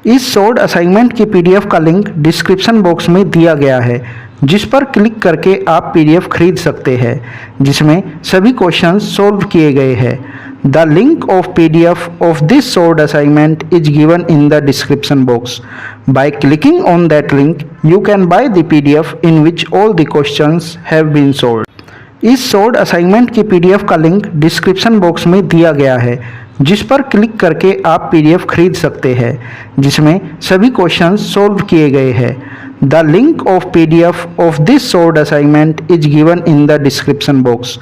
इस short assignment की PDF का लिंक डिस्क्रिप्शन बॉक्स में दिया गया है, जिस पर क्लिक करके आप पीडीएफ खरीद सकते हैं, जिसमें सभी क्वेश्चंस सॉल्व किए गए हैं। The link of PDF of this short assignment is given in the description box. By clicking on that link you can buy the PDF in which all the questions have been solved. इस short assignment की PDF का link description box में दिया गया है, जिस पर click करके आप पीडीएफ खरीद सकते हैं, जिसमें सभी क्वेश्चंस सॉल्व किए गए हैं। The link of PDF of this short assignment is given in the description box.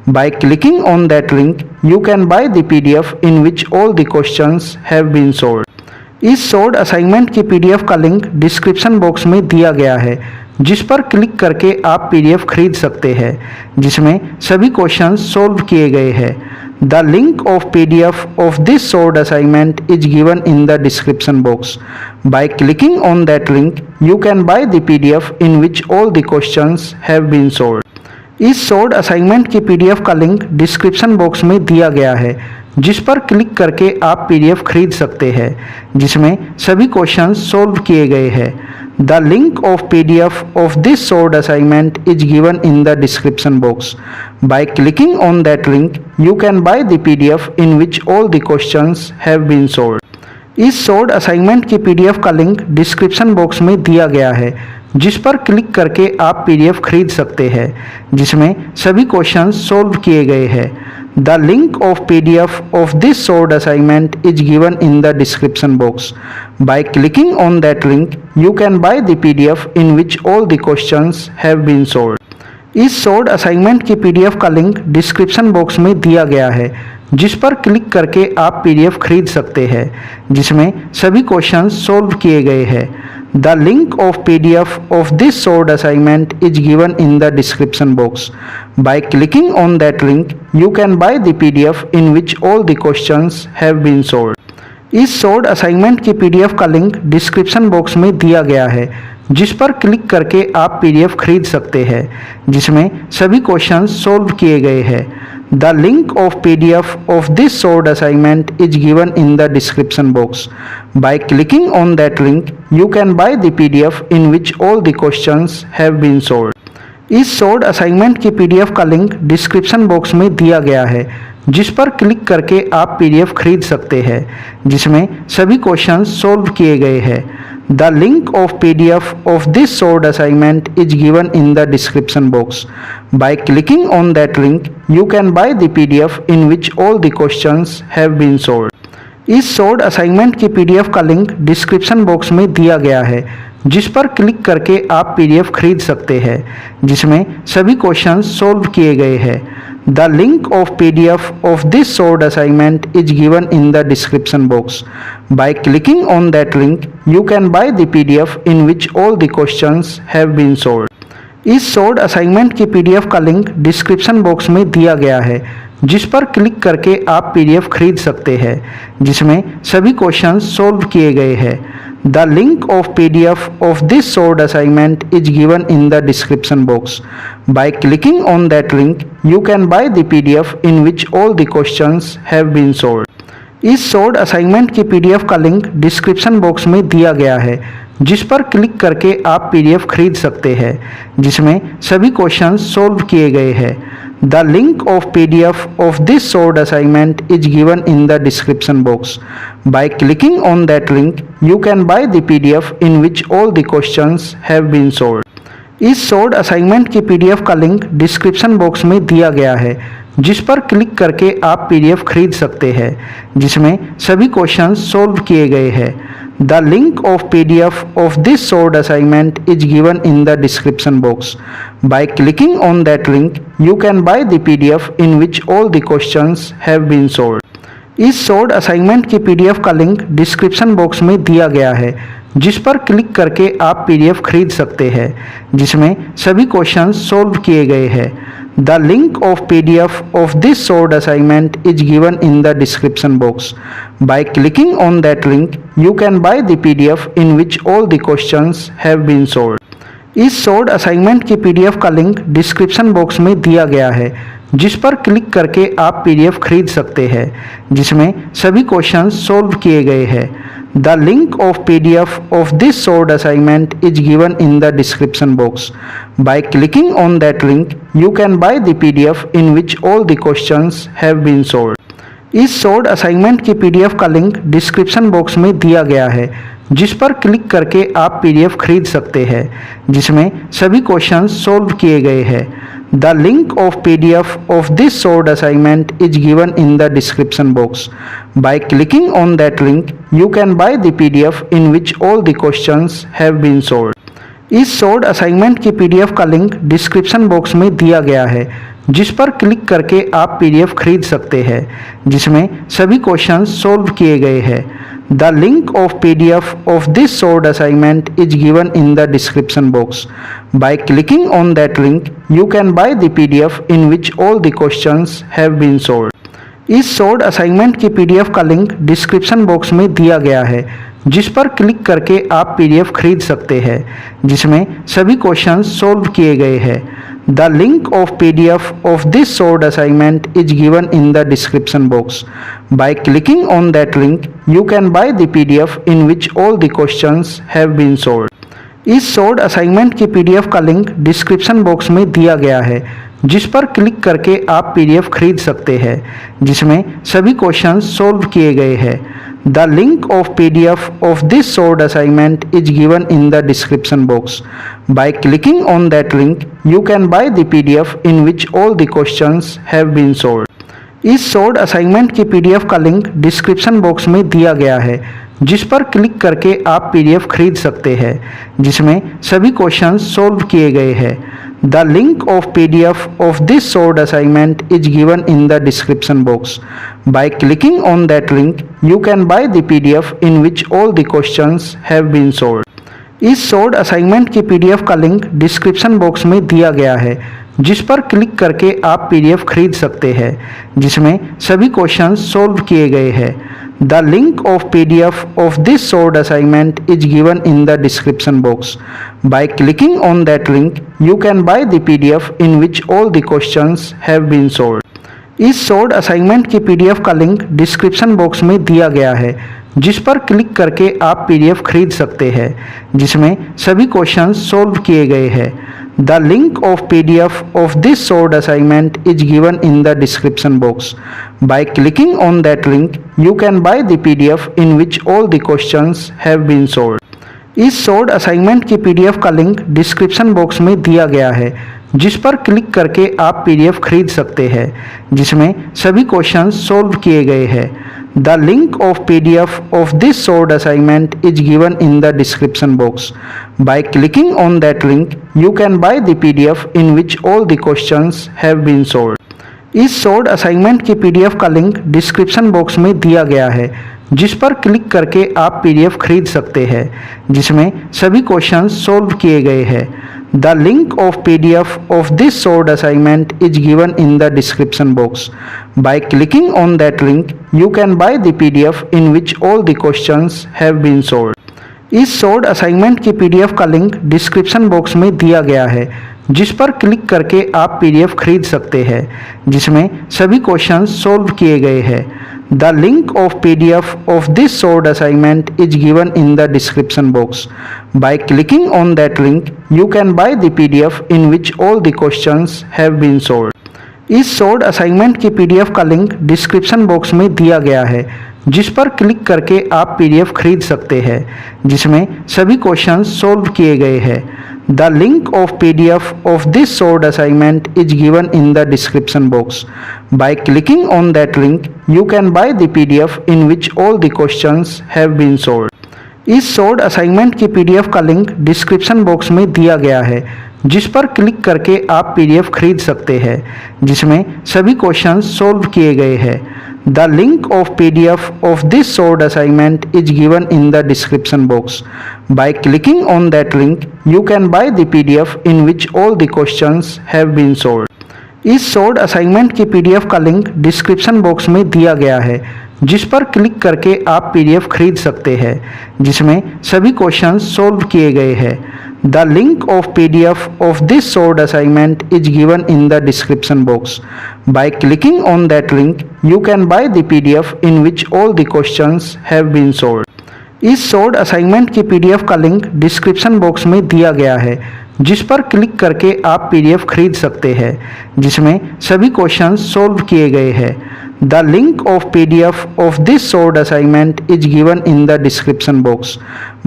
By clicking on that link you can buy the PDF in which all the questions have been solved. इस short assignment की PDF का link description box में दिया गया है, जिस पर click करके आप पीडीएफ खरीद सकते हैं, जिसमें सभी क्वेश्चंस सॉल्व किए गए हैं। The link of PDF of this short assignment is given in the description box. By clicking on that link you can buy the PDF in which all the questions have been solved. इस short assignment की PDF का link description box में दिया गया है, जिस पर click करके आप पीडीएफ खरीद सकते हैं, जिसमें सभी क्वेश्चंस सॉल्व किए गए हैं। The link of PDF of this short assignment is given in the description box. By clicking on that link you can buy the PDF in which all the questions have been solved. इस short assignment की PDF का link description box में दिया गया है, जिस पर click करके आप पीडीएफ खरीद सकते हैं, जिसमें सभी क्वेश्चंस सॉल्व किए गए हैं। The link of PDF of this short assignment is given in the description box. By clicking on that link you can buy the PDF in which all the questions have been solved. इस short assignment की PDF का link description box में दिया गया है, जिस पर click करके आप पीडीएफ खरीद सकते हैं, जिसमें सभी क्वेश्चंस सॉल्व किए गए हैं। The link of PDF of this short assignment is given in the description box. By clicking on that link you can buy the PDF in which all the questions have been solved. इस short assignment की PDF का link description box में दिया गया है, जिस पर click करके आप पीडीएफ खरीद सकते हैं, जिसमें सभी क्वेश्चंस सॉल्व किए गए हैं। The link of PDF of this short assignment is given in the description box. By clicking on that link you can buy the PDF in which all the questions have been solved. इस short assignment की PDF का link description box में दिया गया है, जिस पर click करके आप पीडीएफ खरीद सकते हैं, जिसमें सभी क्वेश्चंस सॉल्व किए गए हैं। The link of PDF of this short assignment is given in the description box. By clicking on that link you can buy the PDF in which all the questions have been solved. इस short assignment की PDF का link description box में दिया गया है, जिस पर click करके आप पीडीएफ खरीद सकते हैं, जिसमें सभी क्वेश्चंस सॉल्व किए गए हैं। The link of PDF of this short assignment is given in the description box. By clicking on that link you can buy the PDF in which all the questions have been solved. इस short assignment की PDF का link description box में दिया गया है, जिस पर click करके आप पीडीएफ खरीद सकते हैं, जिसमें सभी क्वेश्चंस सॉल्व किए गए हैं। The link of PDF of this short assignment is given in the description box. By clicking on that link you can buy the PDF in which all the questions have been solved. इस short assignment की PDF का link description box में दिया गया है, जिस पर click करके आप पीडीएफ खरीद सकते हैं, जिसमें सभी क्वेश्चंस सॉल्व किए गए हैं। The link of PDF of this short assignment is given in the description box. By clicking on that link you can buy the PDF in which all the questions have been solved. इस short assignment की PDF का link description box में दिया गया है, जिस पर click करके आप पीडीएफ खरीद सकते हैं, जिसमें सभी क्वेश्चंस सॉल्व किए गए हैं। The link of PDF of this short assignment is given in the description box. By clicking on that link you can buy the PDF in which all the questions have been solved. इस short assignment की PDF का link description box में दिया गया है, जिस पर click करके आप पीडीएफ खरीद सकते हैं, जिसमें सभी क्वेश्चंस सॉल्व किए गए हैं। The link of PDF of this short assignment is given in the description box. By clicking on that link you can buy the PDF in which all the questions have been solved. इस short assignment की PDF का link description box में दिया गया है, जिस पर click करके आप पीडीएफ खरीद सकते हैं, जिसमें सभी क्वेश्चंस सॉल्व किए गए हैं। The link of PDF of this solved assignment is given in the description box. By clicking on that link, you can buy the PDF in which all the questions have been solved. इस sold assignment की PDF का link description box में दिया गया है, जिस पर click करके आप पीडीएफ खरीद सकते हैं, जिसमें सभी क्वेश्चंस सॉल्व किए गए हैं। The link of PDF of this sold assignment is given in the description box. By clicking on that link, you can buy the PDF in which all the questions have been solved. इस sold assignment की PDF का link description box में दिया गया है, जिस पर click करके आप पीडीएफ खरीद सकते हैं, जिसमें सभी क्वेश्चंस सॉल्व किए गए हैं। The link of PDF of this sold assignment is given in the description box. By clicking on that link, you can buy the PDF in which all the questions have been solved. इस sold assignment की PDF का link description box में दिया गया है, जिस पर click करके आप पीडीएफ खरीद सकते हैं, जिसमें सभी क्वेश्चंस सॉल्व किए गए हैं। The link of PDF of this solved assignment is given in the description box. By clicking on that link, you can buy the PDF in which all the questions have been solved. इस sold assignment की PDF का link description box में दिया गया है, जिस पर click करके आप पीडीएफ खरीद सकते हैं, जिसमें सभी क्वेश्चंस सॉल्व किए गए हैं। The link of PDF of this solved assignment is given in the description box. By clicking on that link, you can buy the PDF in which all the questions have been solved. इस sold assignment की PDF का link description box में दिया गया है, जिस पर click करके आप पीडीएफ खरीद सकते हैं, जिसमें सभी क्वेश्चंस सॉल्व किए गए हैं। The link of PDF of this solved assignment is given in the description box. By clicking on that link, you can buy the PDF in which all the questions have been solved. इस sold assignment की PDF का link description box में दिया गया है, जिस पर click करके आप पीडीएफ खरीद सकते हैं, जिसमें सभी क्वेश्चंस सॉल्व किए गए हैं। The link of PDF of this solved assignment is given in the description box. By clicking on that link, you can buy the PDF in which all the questions have been solved. इस sold assignment की PDF का link description box में दिया गया है, जिस पर click करके आप पीडीएफ खरीद सकते हैं, जिसमें सभी क्वेश्चंस सॉल्व किए गए हैं। The link of PDF of this solved assignment is given in the description box. By clicking on that link, you can buy the PDF in which all the questions have been solved. इस sold assignment की PDF का link description box में दिया गया है, जिस पर click करके आप पीडीएफ खरीद सकते हैं, जिसमें सभी क्वेश्चंस सॉल्व किए गए हैं। The link of PDF of this solved assignment is given in the description box. By clicking on that link, you can buy the PDF in which all the questions have been solved. इस sold assignment की PDF का link description box में दिया गया है, जिस पर click करके आप पीडीएफ खरीद सकते हैं, जिसमें सभी क्वेश्चंस सॉल्व किए गए हैं। The link of PDF of this solved assignment is given in the description box. By clicking on that link, you can buy the PDF in which all the questions have been solved. इस sold assignment की PDF का link description box में दिया गया है, जिस पर click करके आप पीडीएफ खरीद सकते हैं, जिसमें सभी क्वेश्चंस सॉल्व किए गए हैं। The link of PDF of this solved assignment is given in the description box. By clicking on that link, you can buy the PDF in which all the questions have been solved. इस sold assignment की PDF का link description box में दिया गया है, जिस पर click करके आप पीडीएफ खरीद सकते हैं, जिसमें सभी क्वेश्चंस सॉल्व किए गए हैं। The link of PDF of this solved assignment is given in the description box. By clicking on that link, you can buy the PDF in which all the questions have been solved. इस sold assignment की PDF का link description box में दिया गया है, जिस पर click करके आप पीडीएफ खरीद सकते हैं, जिसमें सभी क्वेश्चंस सॉल्व किए गए हैं। The link of PDF of this solved assignment is given in the description box. By clicking on that link, you can buy the PDF in which all the questions have been solved. इस sold assignment की PDF का link description box में दिया गया है, जिस पर click करके आप पीडीएफ खरीद सकते हैं, जिसमें सभी क्वेश्चंस सॉल्व किए गए हैं। The link of PDF of this solved assignment is given in the description box. By clicking on that link, you can buy the PDF in which all the questions have been solved. इस short assignment की PDF का link description box में दिया गया है, जिस पर click करके आप पीडीएफ खरीद सकते हैं, जिसमें सभी क्वेश्चंस सॉल्व किए गए हैं। The link of PDF of this short assignment is given in the description box.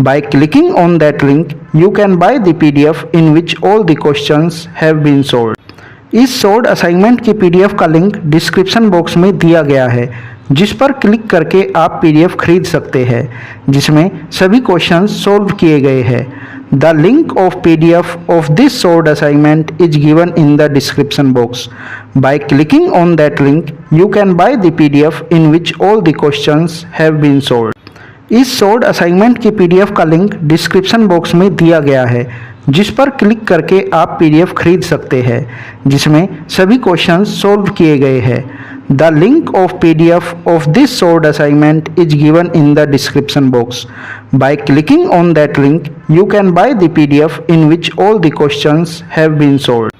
By clicking on that link you can buy the PDF in which all the questions have been solved. इस short assignment की PDF का link description box में दिया गया है, जिस पर click करके आप पीडीएफ खरीद सकते हैं, जिसमें सभी क्वेश्चंस सॉल्व किए गए हैं। The link of PDF of this short assignment is given in the description box. By clicking on that link you can buy the PDF in which all the questions have been solved. इस short assignment की PDF का link description box में दिया गया है, जिस पर click करके आप पीडीएफ खरीद सकते हैं, जिसमें सभी क्वेश्चंस सॉल्व किए गए हैं। The link of PDF of this short assignment is given in the description box. By clicking on that link you can buy the PDF in which all the questions have been solved.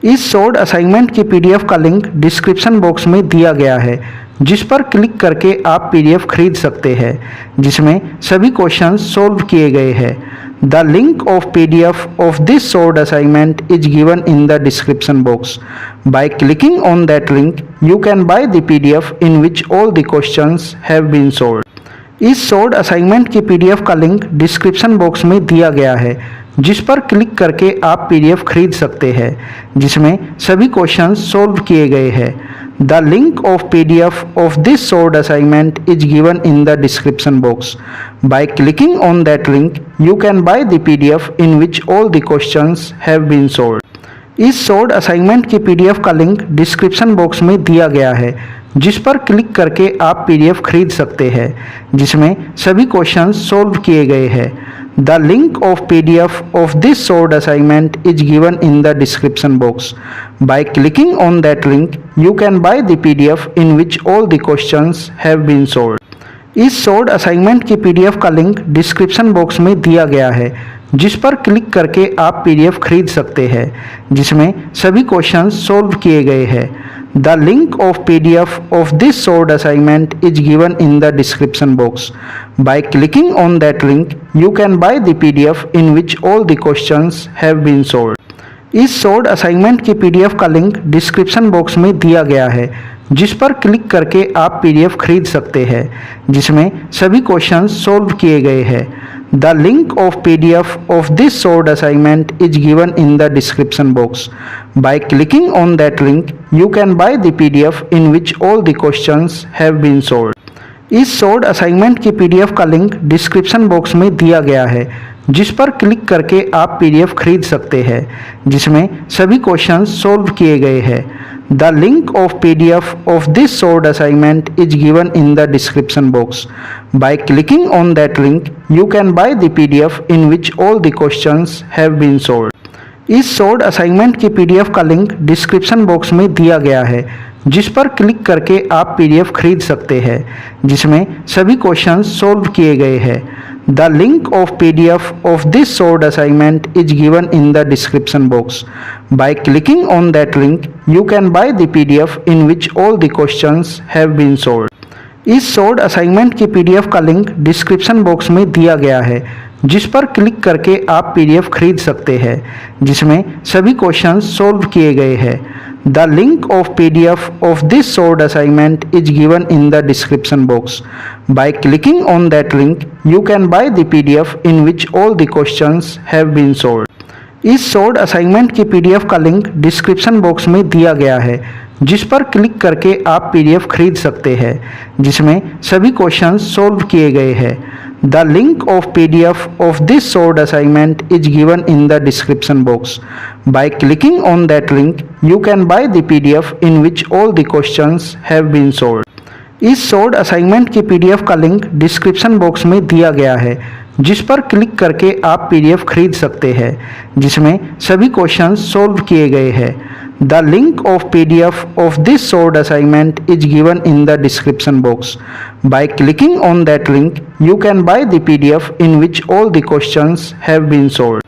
इस short assignment की PDF का link description box में दिया गया है, जिस पर click करके आप पीडीएफ खरीद सकते हैं, जिसमें सभी क्वेश्चंस सॉल्व किए गए हैं। The link of PDF of this short assignment is given in the description box. By clicking on that link, you can buy the PDF in which all the questions have been solved. इस short assignment की PDF का link description box में दिया गया है, जिस पर click करके आप पीडीएफ खरीद सकते हैं, जिसमें सभी क्वेश्चंस सॉल्व किए गए हैं। The link of PDF of this short assignment is given in the description box. By clicking on that link, you can buy the PDF in which all the questions have been solved. इस short assignment की PDF का link description box में दिया गया है, जिस पर click करके आप पीडीएफ खरीद सकते हैं, जिसमें सभी क्वेश्चंस सॉल्व किए गए हैं। The link of PDF of this short assignment is given in the description box. By clicking on that link, you can buy the PDF in which all the questions have been solved. इस short assignment की PDF का link description box में दिया गया है, जिस पर click करके आप पीडीएफ खरीद सकते हैं, जिसमें सभी क्वेश्चंस सॉल्व किए गए हैं। The link of PDF of this short assignment is given in the description box. By clicking on that link, you can buy the PDF in which all the questions have been solved. इस short assignment की PDF का link description box में दिया गया है, जिस पर click करके आप पीडीएफ खरीद सकते हैं, जिसमें सभी क्वेश्चंस सॉल्व किए गए हैं। The link of PDF of this short assignment is given in the description box. By clicking on that link, you can buy the PDF in which all the questions have been solved. इस short assignment की PDF का link description box में दिया गया है, जिस पर click करके आप पीडीएफ खरीद सकते हैं, जिसमें सभी क्वेश्चंस सॉल्व किए गए हैं। The link of PDF of this short assignment is given in the description box. By clicking on that link, you can buy the PDF in which all the questions have been solved. इस short assignment की PDF का link description box में दिया गया है, जिस पर click करके आप पीडीएफ खरीद सकते हैं, जिसमें सभी क्वेश्चंस सॉल्व किए गए हैं। The link of PDF of this short assignment is given in the description box. By clicking on that link, you can buy the PDF in which all the questions have been solved. इस short assignment की PDF का link description box में दिया गया है, जिस पर click करके आप पीडीएफ खरीद सकते हैं, जिसमें सभी क्वेश्चंस सॉल्व किए गए हैं। The link of PDF of this short assignment is given in the description box. By clicking on that link, you can buy the PDF in which all the questions have been solved. इस short assignment की PDF का link description box में दिया गया है, जिस पर click करके आप पीडीएफ खरीद सकते हैं, जिसमें सभी क्वेश्चंस सॉल्व किए गए हैं। The link of PDF of this short assignment is given in the description box. By clicking on that link, you can buy the PDF in which all the questions have been solved. इस short assignment की PDF का link description box में दिया गया है, जिस पर click करके आप पीडीएफ खरीद सकते हैं, जिसमें सभी क्वेश्चंस सॉल्व किए गए हैं। The link of PDF of this short assignment is given in the description box. By clicking on that link, you can buy the PDF in which all the questions have been solved.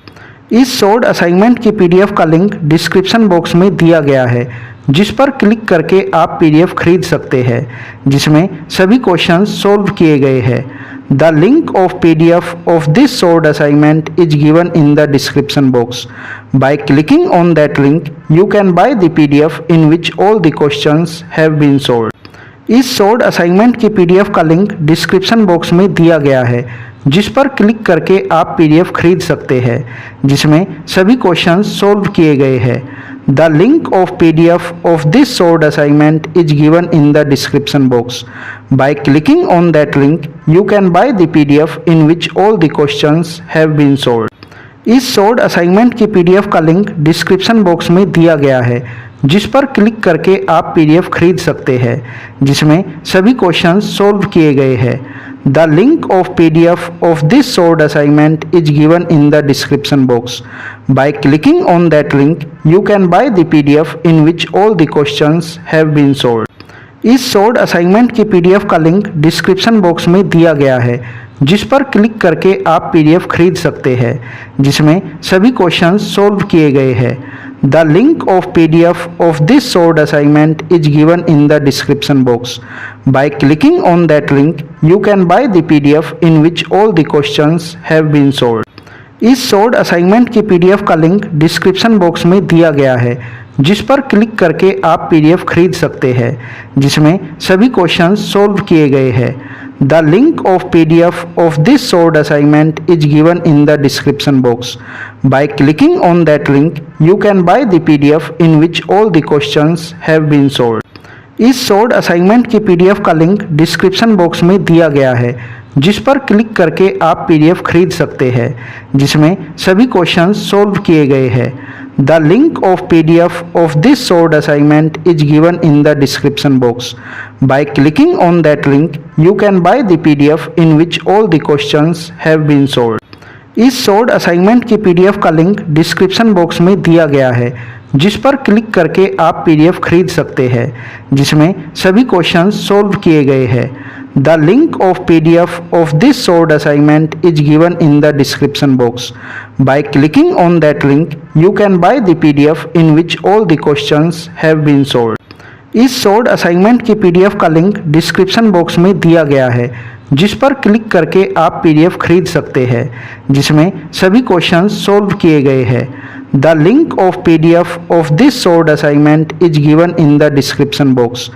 इस short assignment की PDF का link description box में दिया गया है, जिस पर click करके आप पीडीएफ खरीद सकते हैं, जिसमें सभी क्वेश्चंस सॉल्व किए गए हैं। The link of PDF of this solved assignment is given in the description box. By clicking on that link, you can buy the PDF in which all the questions have been solved. इस solved assignment की PDF का link description box में दिया गया है, जिस पर click करके आप PDF खरीद सकते हैं, जिसमें सभी क्वेश्चंस सॉल्व किए गए हैं. The link of PDF of this solved assignment is given in the description box. By clicking on that link, you can buy the PDF in which all the questions have been solved. इस solved assignment की PDF का link description box में दिया गया है, जिस पर click करके आप PDF खरीद सकते हैं, जिसमें सभी क्वेश्चंस सॉल्व किए गए हैं. The link of PDF of this solved assignment is given in the description box. By clicking on that link, you can buy the PDF in which all the questions have been solved. इस solved assignment की PDF का link description box में दिया गया है, जिस पर click करके आप PDF खरीद सकते हैं, जिसमें सभी क्वेश्चंस सॉल्व किए गए हैं. The link of PDF of this solved assignment is given in the description box. By clicking on that link, you can buy the PDF in which all the questions have been solved. इस solved assignment की PDF का link description box में दिया गया है, जिस पर click करके आप PDF खरीद सकते हैं, जिसमें सभी क्वेश्चंस सॉल्व किए गए हैं. The link of PDF of this solved assignment is given in the description box. By clicking on that link, you can buy the PDF in which all the questions have been solved. इस solved assignment की PDF का link description box में दिया गया है, जिस पर click करके आप PDF खरीद सकते हैं, जिसमें सभी क्वेश्चंस सॉल्व किए गए हैं. The link of PDF of this solved assignment is given in the description box. By clicking on that link, you can buy the PDF in which all the questions have been solved. इस solved assignment की PDF का link description box में दिया गया है, जिस पर click करके आप PDF खरीद सकते हैं, जिसमें सभी क्वेश्चंस सॉल्व किए गए हैं. The link of PDF of this solved assignment is given in the description box. By clicking on that link, you can buy the PDF in which all the questions have been solved. इस solved assignment की PDF का link description box में दिया गया है, जिस पर click करके आप PDF खरीद सकते हैं, जिसमें सभी क्वेश्चंस सॉल्व किए गए हैं. The link of PDF of this solved assignment is given in the description box.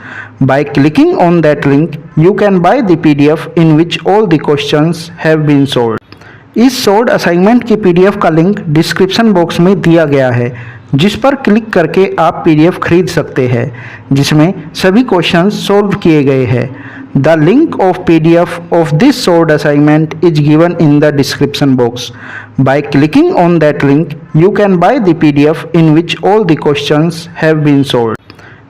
By clicking on that link, you can buy the PDF in which all the questions have been solved. इस solved assignment की PDF का link description box में दिया गया है, जिस पर click करके आप PDF खरीद सकते हैं, जिसमें सभी क्वेश्चंस सॉल्व किए गए हैं. The link of PDF of this solved assignment is given in the description box. By clicking on that link, you can buy the PDF in which all the questions have been solved.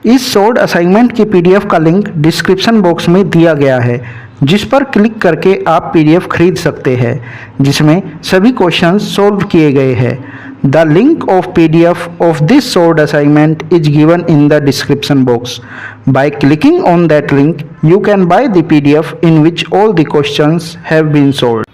इस solved assignment की PDF का link description box में दिया गया है, जिस पर click करके आप PDF खरीद सकते हैं, जिसमें सभी क्वेश्चंस सॉल्व किए गए हैं. The link of PDF of this solved assignment is given in the description box. By clicking on that link, you can buy the PDF in which all the questions have been solved.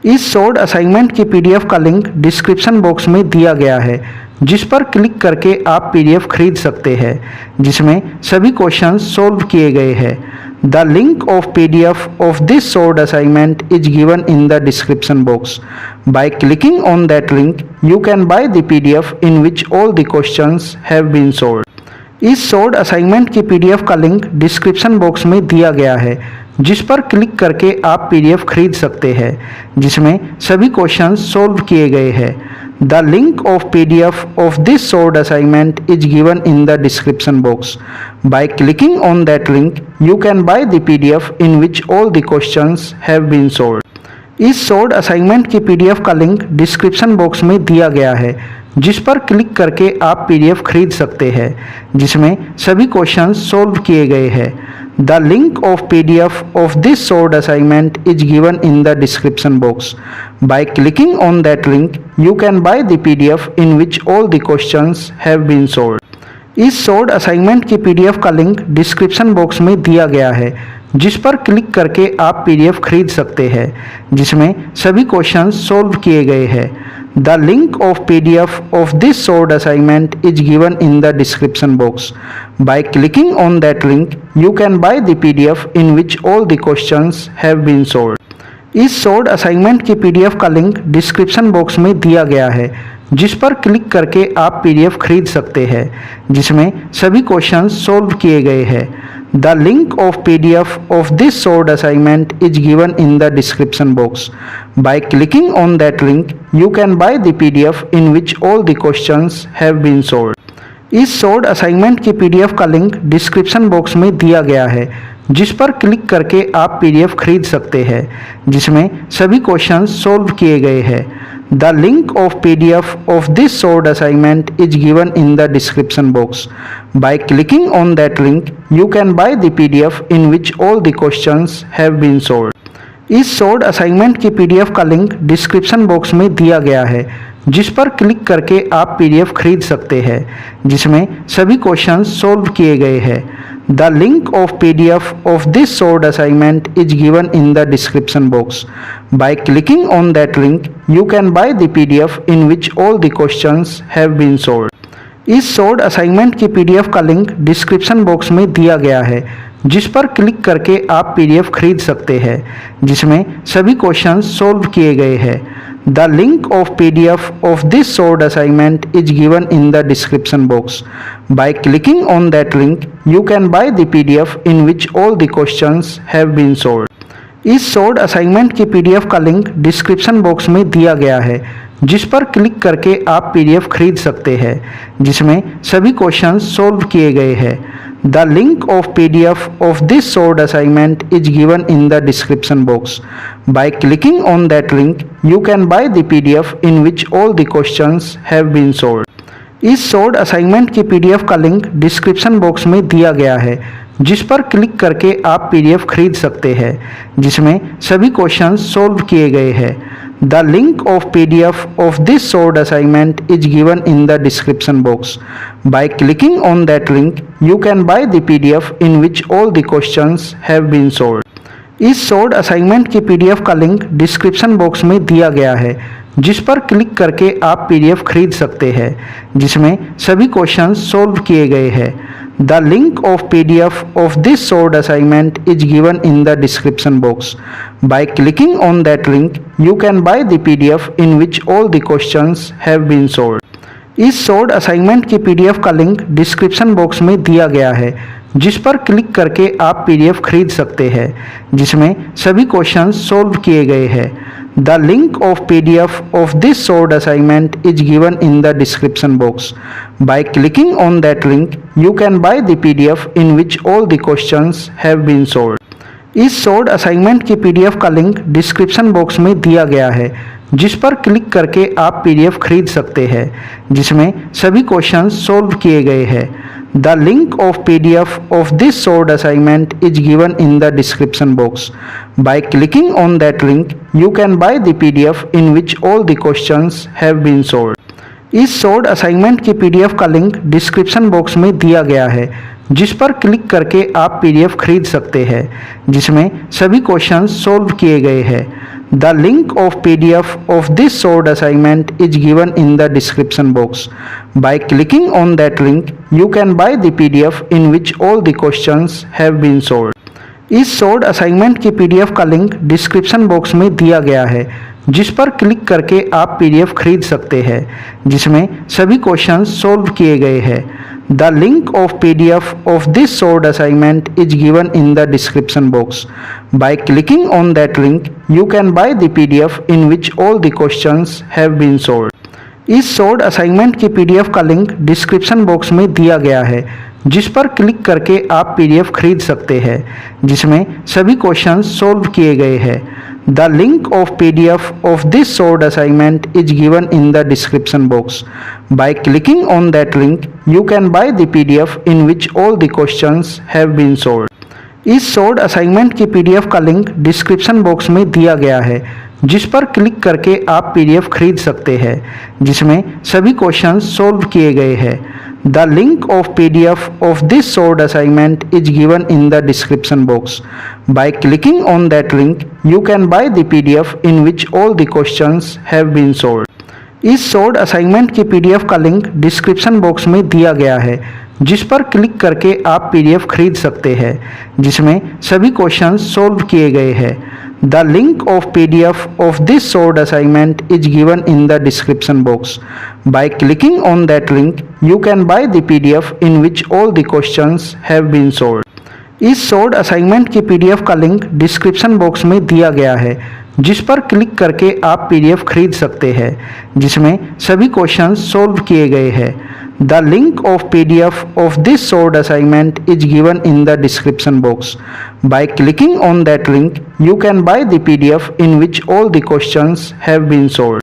इस solved assignment की PDF का link description box में दिया गया है, जिस पर click करके आप PDF खरीद सकते हैं, जिसमें सभी क्वेश्चंस सॉल्व किए गए हैं. The link of PDF of this solved assignment is given in the description box. By clicking on that link, you can buy the PDF in which all the questions have been solved. इस solved assignment की PDF का link description box में दिया गया है, जिस पर click करके आप PDF खरीद सकते हैं, जिसमें सभी क्वेश्चंस सॉल्व किए गए हैं. The link of PDF of this solved assignment is given in the description box. By clicking on that link, you can buy the PDF in which all the questions have been solved. इस solved assignment की PDF का link description box में दिया गया है, जिस पर click करके आप PDF खरीद सकते हैं, जिसमें सभी क्वेश्चंस सॉल्व किए गए हैं. The link of PDF of this solved assignment is given in the description box. By clicking on that link, you can buy the PDF in which all the questions have been solved. इस solved assignment की PDF का link description box में दिया गया है, जिस पर click करके आप PDF खरीद सकते हैं, जिसमें सभी क्वेश्चंस सॉल्व किए गए हैं. The link of PDF of this solved assignment is given in the description box. By clicking on that link, you can buy the PDF in which all the questions have been solved. इस short assignment की PDF का link description box में दिया गया है, जिस पर click करके आप पीडीएफ खरीद सकते हैं, जिसमें सभी क्वेश्चंस सॉल्व किए गए हैं। The link of PDF of this short assignment is given in the description box. By clicking on that link you can buy the PDF in which all the questions have been solved. इस short assignment की PDF का link description box में दिया गया है, जिस पर click करके आप पीडीएफ खरीद सकते हैं, जिसमें सभी क्वेश्चंस सॉल्व किए गए हैं। The link of PDF of this short assignment is given in the description box. By clicking on that link you can buy the PDF in which all the questions have been solved. इस short assignment की PDF का link description box में दिया गया है, जिस पर click करके आप पीडीएफ खरीद सकते हैं, जिसमें सभी क्वेश्चंस सॉल्व किए गए हैं। The link of PDF of this short assignment is given in the description box. By clicking on that link you can buy the PDF in which all the questions have been solved. इस short assignment की PDF का link description box में दिया गया है, जिस पर click करके आप पीडीएफ खरीद सकते हैं, जिसमें सभी क्वेश्चंस सॉल्व किए गए हैं। The link of PDF of this short assignment is given in the description box. By clicking on that link you can buy the PDF in which all the questions have been solved. इस short assignment की PDF का link description box में दिया गया है, जिस पर click करके आप पीडीएफ खरीद सकते हैं, जिसमें सभी क्वेश्चंस सॉल्व किए गए हैं। The link of PDF of this short assignment is given in the description box. By clicking on that link you can buy the PDF in which all the questions have been solved. इस short assignment की PDF का link description box में दिया गया है, जिस पर click करके आप पीडीएफ खरीद सकते हैं, जिसमें सभी क्वेश्चंस सॉल्व किए गए हैं। The link of PDF of this short assignment is given in the description box. By clicking on that link you can buy the PDF in which all the questions have been solved. इस short assignment की PDF का link description box में दिया गया है, जिस पर click करके आप पीडीएफ खरीद सकते हैं, जिसमें सभी क्वेश्चंस सॉल्व किए गए हैं। The link of PDF of this short assignment is given in the description box. By clicking on that link you can buy the PDF in which all the questions have been solved. इस short assignment की PDF का link description box में दिया गया है, जिस पर click करके आप पीडीएफ खरीद सकते हैं, जिसमें सभी क्वेश्चंस सॉल्व किए गए हैं। The link of PDF of this short assignment is given in the description box. By clicking on that link you can buy the PDF in which all the questions have been solved. इस short assignment की PDF का link description box में दिया गया है, जिस पर click करके आप पीडीएफ खरीद सकते हैं, जिसमें सभी क्वेश्चंस सॉल्व किए गए हैं। The link of PDF of this short assignment is given in the description box. By clicking on that link you can buy the PDF in which all the questions have been solved. इस short assignment की PDF का link description box में दिया गया है, जिस पर click करके आप पीडीएफ खरीद सकते हैं, जिसमें सभी क्वेश्चंस सॉल्व किए गए हैं। The link of PDF of this short assignment is given in the description box. By clicking on that link you can buy the PDF in which all the questions have been solved. इस short assignment की PDF का link description box में दिया गया है, जिस पर click करके आप पीडीएफ खरीद सकते हैं, जिसमें सभी क्वेश्चंस सॉल्व किए गए हैं। The link of PDF of this short assignment is given in the description box. By clicking on that link you can buy the PDF in which all the questions have been solved. इस short assignment की PDF का link description box में दिया गया है, जिस पर click करके आप पीडीएफ खरीद सकते हैं, जिसमें सभी क्वेश्चंस सॉल्व किए गए हैं। The link of PDF of this short assignment is given in the description box. By clicking on that link you can buy the PDF in which all the questions have been solved. इस short assignment की PDF का link description box में दिया गया है, जिस पर click करके आप पीडीएफ खरीद सकते हैं, जिसमें सभी क्वेश्चंस सॉल्व किए गए हैं। The link of PDF of this short assignment is given in the description box. By clicking on that link you can buy the PDF in which all the questions have been solved. इस short assignment की PDF का link description box में दिया गया है, जिस पर click करके आप पीडीएफ खरीद सकते हैं, जिसमें सभी क्वेश्चंस सॉल्व किए गए हैं। The link of PDF of this solved assignment is given in the description box. By clicking on that link, you can buy the PDF in which all the questions have been solved. इस sold assignment की PDF का link description box में दिया गया है, जिस पर click करके आप पीडीएफ खरीद सकते हैं, जिसमें सभी क्वेश्चंस सोल्व किए गए हैं। The link of PDF of this sold assignment is given in the description box. By clicking on that link, you can buy the PDF in which all the questions have been solved.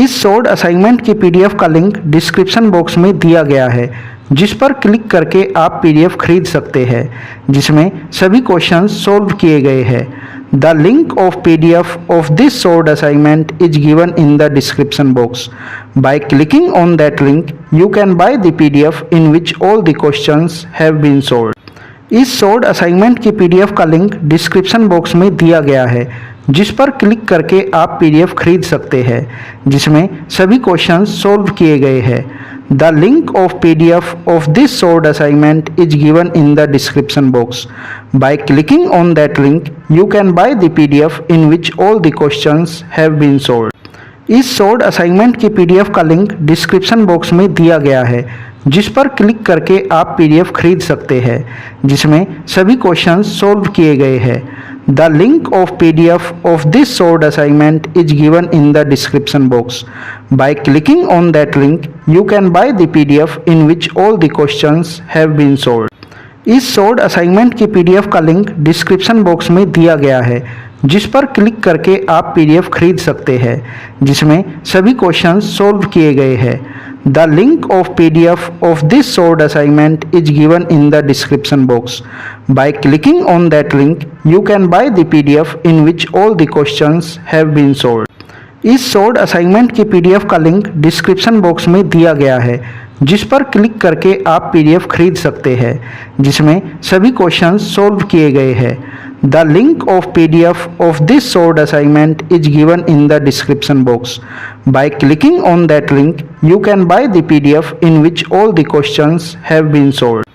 इस sold assignment की PDF का link description box में दिया गया है, जिस पर click करके आप पीडीएफ खरीद सकते हैं, जिसमें सभी क्वेश्चंस सोल्व किए गए हैं। The link of PDF of this sold assignment is given in the description box. By clicking on that link, you can buy the PDF in which all the questions have been solved. इस sold assignment की PDF का link description box में दिया गया है, जिस पर click करके आप पीडीएफ खरीद सकते हैं, जिसमें सभी क्वेश्चंस सोल्व किए गए हैं। The link of PDF of this solved assignment is given in the description box. By clicking on that link, you can buy the PDF in which all the questions have been solved. इस solved assignment की PDF का link description box में दिया गया है, जिस पर click करके आप पीडीएफ खरीद सकते हैं, जिसमें सभी क्वेश्चंस सोल्व किए गए हैं। The link of PDF of this solved assignment is given in the description box. By clicking on that link, you can buy the PDF in which all the questions have been solved. इस solved assignment की PDF का link description box में दिया गया है, जिस पर click करके आप पीडीएफ खरीद सकते हैं, जिसमें सभी क्वेश्चंस सोल्व किए गए हैं। The link of PDF of this solved assignment is given in the description box. By clicking on that link, you can buy the PDF in which all the questions have been solved. इस solved assignment की PDF का link description box में दिया गया है, जिस पर click करके आप पीडीएफ खरीद सकते हैं, जिसमें सभी क्वेश्चंस सोल्व किए गए हैं। The link of PDF of this solved assignment is given in the description box. By clicking on that link, you can buy the PDF in which all the questions have been solved.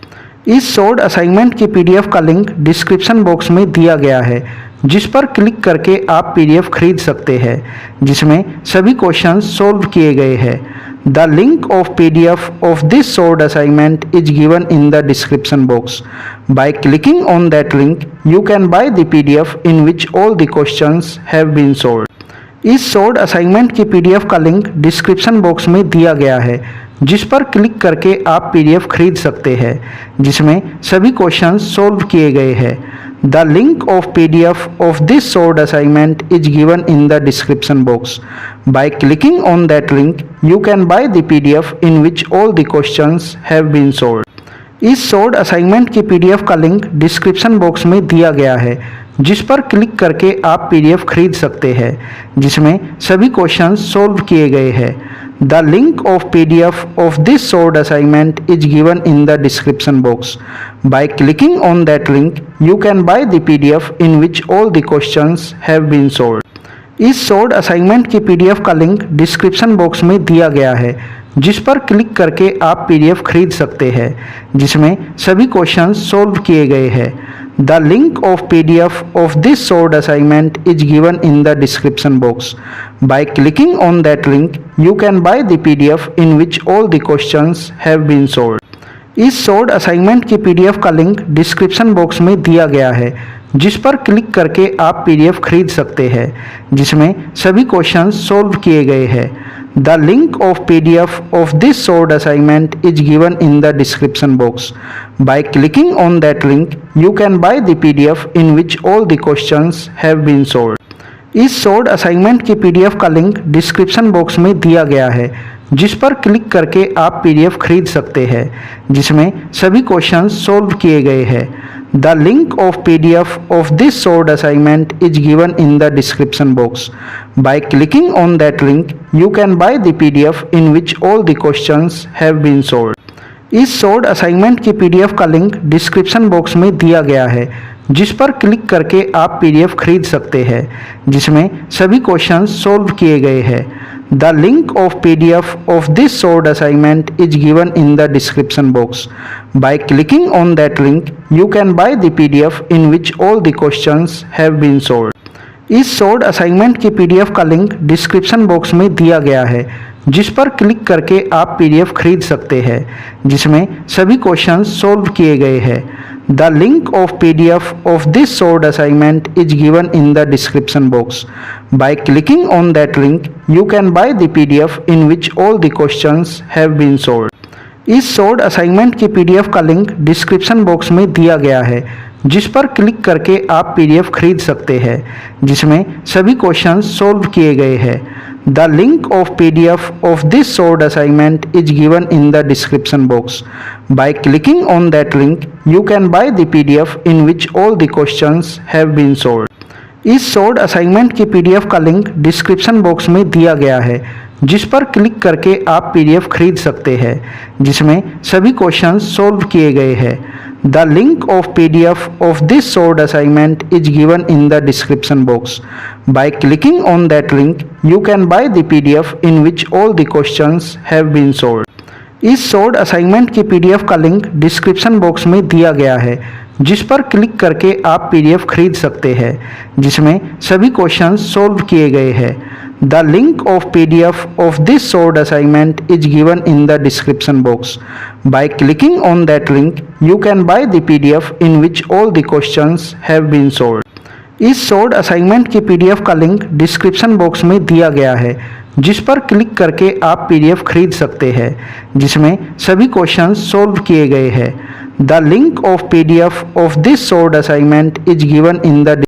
इस solved assignment की PDF का link description box में दिया गया है, जिस पर click करके आप पीडीएफ खरीद सकते हैं, जिसमें सभी क्वेश्चंस सोल्व किए गए हैं। The link of PDF of this solved assignment is given in the description box. By clicking on that link, you can buy the PDF in which all the questions have been solved. इस solved assignment की PDF का link description box में दिया गया है, जिस पर click करके आप पीडीएफ खरीद सकते हैं, जिसमें सभी क्वेश्चंस सोल्व किए गए हैं। The link of PDF of this solved assignment is given in the description box. By clicking on that link, you can buy the PDF in which all the questions have been solved. इस solved assignment की PDF का link description box में दिया गया है, जिस पर click करके आप पीडीएफ खरीद सकते हैं, जिसमें सभी क्वेश्चंस सोल्व किए गए हैं। The link of PDF of this solved assignment is given in the description box. By clicking on that link, you can buy the PDF in which all the questions have been solved. इस solved assignment की PDF का link description box में दिया गया है, जिस पर click करके आप पीडीएफ खरीद सकते हैं, जिसमें सभी क्वेश्चंस सोल्व किए गए हैं। The link of PDF of this solved assignment is given in the description box. By clicking on that link, you can buy the PDF in which all the questions have been solved. इस solved assignment की PDF का link description box में दिया गया है, जिस पर click करके आप पीडीएफ खरीद सकते हैं, जिसमें सभी क्वेश्चंस सोल्व किए गए हैं। The link of PDF of this solved assignment is given in the description box. By clicking on that link, you can buy the PDF in which all the questions have been solved. इस solved assignment की PDF का link description box में दिया गया है, जिस पर click करके आप पीडीएफ खरीद सकते हैं, जिसमें सभी क्वेश्चंस सोल्व किए गए हैं। The link of PDF of this solved assignment is given in the description box. By clicking on that link, you can buy the PDF in which all the questions have been solved. इस solved assignment की PDF का link description box में दिया गया है, जिस पर click करके आप पीडीएफ खरीद सकते हैं, जिसमें सभी क्वेश्चंस सोल्व किए गए हैं। The link of PDF of this solved assignment is given in the description box. By clicking on that link, you can buy the PDF in which all the questions have been solved. इस short assignment की PDF का link description box में दिया गया है, जिस पर click करके आप पीडीएफ खरीद सकते हैं, जिसमें सभी क्वेश्चंस सॉल्व किए गए हैं। The link of PDF of this short assignment is given in the description box. By clicking on that link you can buy the PDF in which all the questions have been solved. इस short assignment की PDF का link description box में दिया गया है, जिस पर click करके आप पीडीएफ खरीद सकते हैं, जिसमें सभी क्वेश्चंस सॉल्व किए गए हैं। The link of PDF of this short assignment is given in the description box. By clicking on that link you can buy the PDF in which all the questions have been solved. इस short assignment की PDF का link description box में दिया गया है, जिस पर click करके आप पीडीएफ खरीद सकते हैं, जिसमें सभी क्वेश्चंस सॉल्व किए गए हैं। The link of PDF of this short assignment is given in the description box. By clicking on that link you can buy the PDF in which all the questions have been solved. इस short assignment की PDF का link description box में दिया गया है, जिस पर click करके आप पीडीएफ खरीद सकते हैं, जिसमें सभी क्वेश्चंस सॉल्व किए गए हैं। The link of PDF of this short assignment is given in the description box. By clicking on that link you can buy the PDF in which all the questions have been solved. इस short assignment की PDF का link description box में दिया गया है, जिस पर click करके आप पीडीएफ खरीद सकते हैं, जिसमें सभी क्वेश्चंस सॉल्व किए गए हैं। The link of PDF of this short assignment is given in the